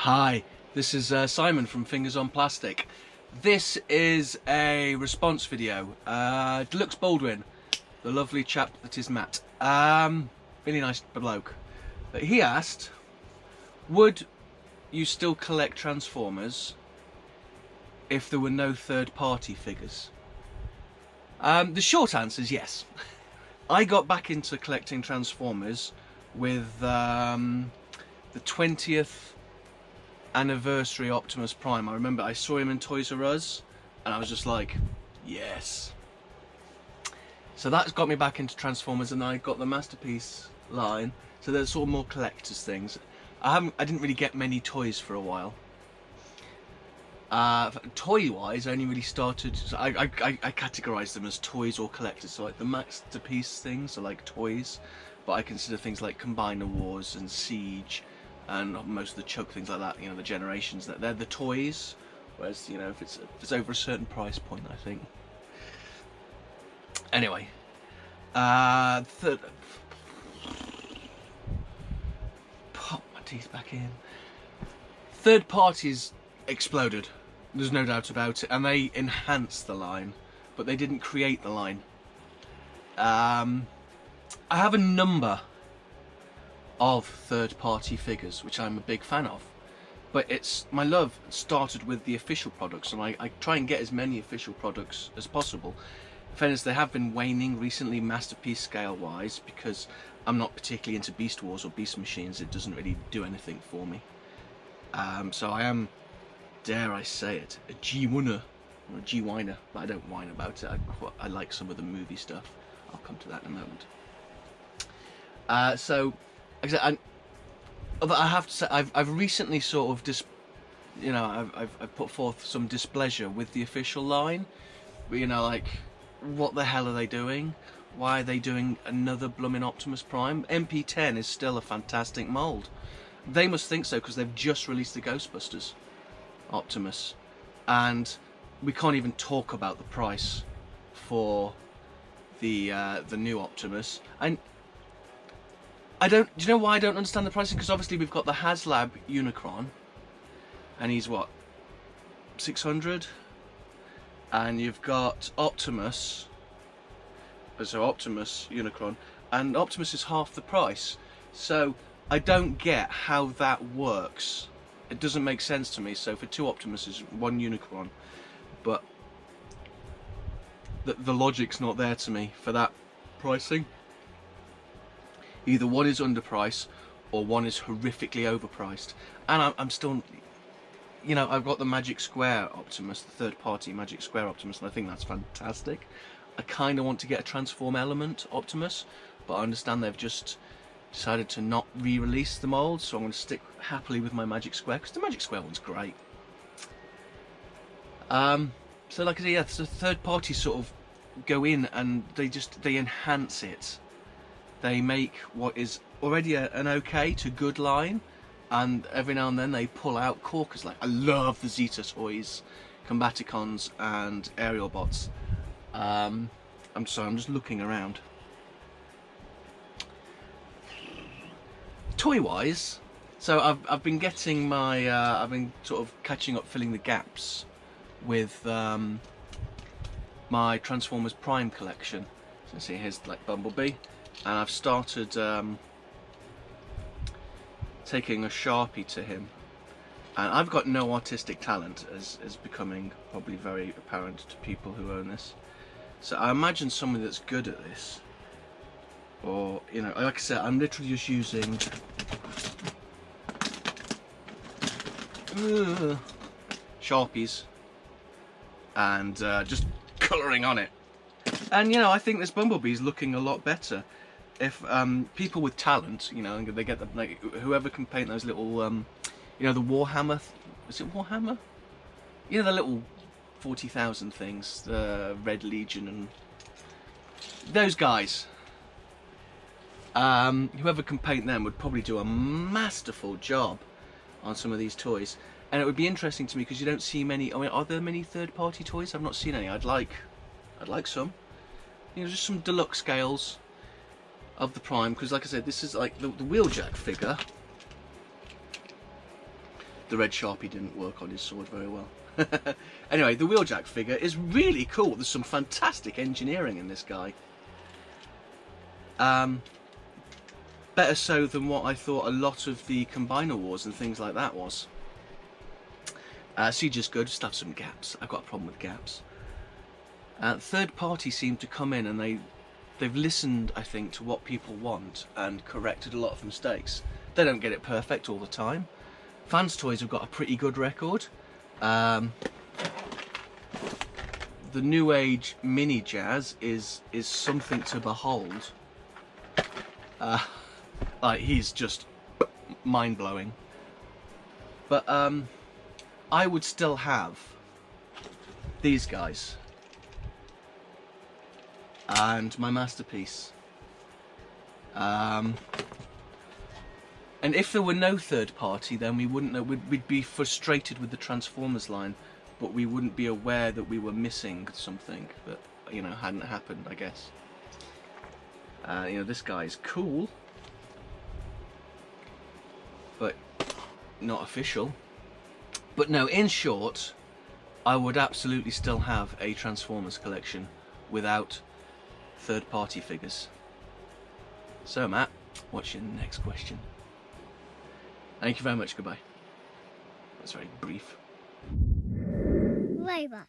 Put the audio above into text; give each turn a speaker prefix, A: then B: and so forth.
A: Hi, this is Simon from Fingers on Plastic. This is a response video. Deluxe Baldwin, the lovely chap that is Matt, really nice bloke. He asked, would you still collect Transformers if there were no third-party figures? The short answer is yes. I got back into collecting Transformers with the 20th anniversary Optimus Prime. I remember I saw him in Toys R Us and I was just like, yes. So that's got me back into Transformers, and I got the Masterpiece line. So there's sort of more collector's things. I didn't really get many toys for a while. Toy-wise, I only really started. So I categorise them as toys or collectors. So like the Masterpiece things are like toys, but I consider things like Combiner Wars and Siege and most of the Chuck things like that, you know, the Generations, that they're the toys. Whereas, you know, if it's over a certain price point, I think. Anyway, pop my teeth back in. Third parties exploded. There's no doubt about it, and they enhanced the line, but they didn't create the line. I have a number of third-party figures, which I'm a big fan of, but my love started with the official products, and I try and get as many official products as possible. In fairness, they have been waning recently, Masterpiece scale-wise, because I'm not particularly into Beast Wars or Beast Machines. It doesn't really do anything for me. So I am, dare I say it, a G-winner, or a G-whiner, but I don't whine about it. I like some of the movie stuff. I'll come to that in a moment. So, like I said, I have to say, I've recently sort of I've put forth some displeasure with the official line. You know, like, what the hell are they doing? Why are they doing another blooming Optimus Prime? MP10 is still a fantastic mould. They must think so because they've just released the Ghostbusters Optimus, and we can't even talk about the price for the new Optimus. And do you know why I don't understand the pricing? Because obviously we've got the HasLab Unicron, and he's what, 600, and you've got Optimus, so Optimus Unicron, and Optimus is half the price. So I don't get how that works. It doesn't make sense to me. So for two Optimuses, one Unicron, but the logic's not there to me for that pricing. Either one is underpriced or one is horrifically overpriced. And I'm still, you know, I've got the Magic Square Optimus, the third-party Magic Square Optimus, and I think that's fantastic. I kind of want to get a Transform Element Optimus, but I understand they've just decided to not re-release the mould, so I'm going to stick happily with my Magic Square, because the Magic Square one's great. So like I say, yeah, so third parties sort of go in and they enhance it. They make what is already an okay to good line, and every now and then they pull out corkers. Like, I love the Zeta toys, Combaticons and Aerial Bots. I'm sorry, I'm just looking around. Toy-wise, so I've been getting my I've been sort of catching up, filling the gaps with my Transformers Prime collection. So see, here's like Bumblebee, and I've started taking a Sharpie to him, and I've got no artistic talent, as is becoming probably very apparent to people who own this. So I imagine somebody that's good at this, or, you know, like I said, I'm literally just using Sharpies and just colouring on it. And, you know, I think this Bumblebee's looking a lot better. If people with talent, you know, they get the, like, whoever can paint those little, you know, the Warhammer, is it Warhammer? You know, the little 40,000 things, the Red Legion and those guys. Whoever can paint them would probably do a masterful job on some of these toys. And it would be interesting to me because you don't see many. I mean, are there many third-party toys? I've not seen any. I'd like some. You know, just some deluxe scales of the Prime, because like I said, this is like the Wheeljack figure the red Sharpie didn't work on his sword very well. Anyway, the Wheeljack figure is really cool. There's some fantastic engineering in this guy. Better so than what I thought a lot of the Combiner Wars and things like that was. Siege is good, just have some gaps. I've got a problem with gaps. Third party seem to come in and they've listened, I think, to what people want and corrected a lot of mistakes. They don't get it perfect all the time. Fans Toys have got a pretty good record. The New Age Mini Jazz is something to behold. Like, he's just mind-blowing. But I would still have these guys and my masterpiece. And if there were no third party, then we wouldn't know. We'd be frustrated with the Transformers line, but we wouldn't be aware that we were missing something that, you know, hadn't happened, I guess. You know, this guy's cool, but not official. But no, in short, I would absolutely still have a Transformers collection without third-party figures. So, Matt, what's your next question? Thank you very much. Goodbye. That's very brief.
B: Robot.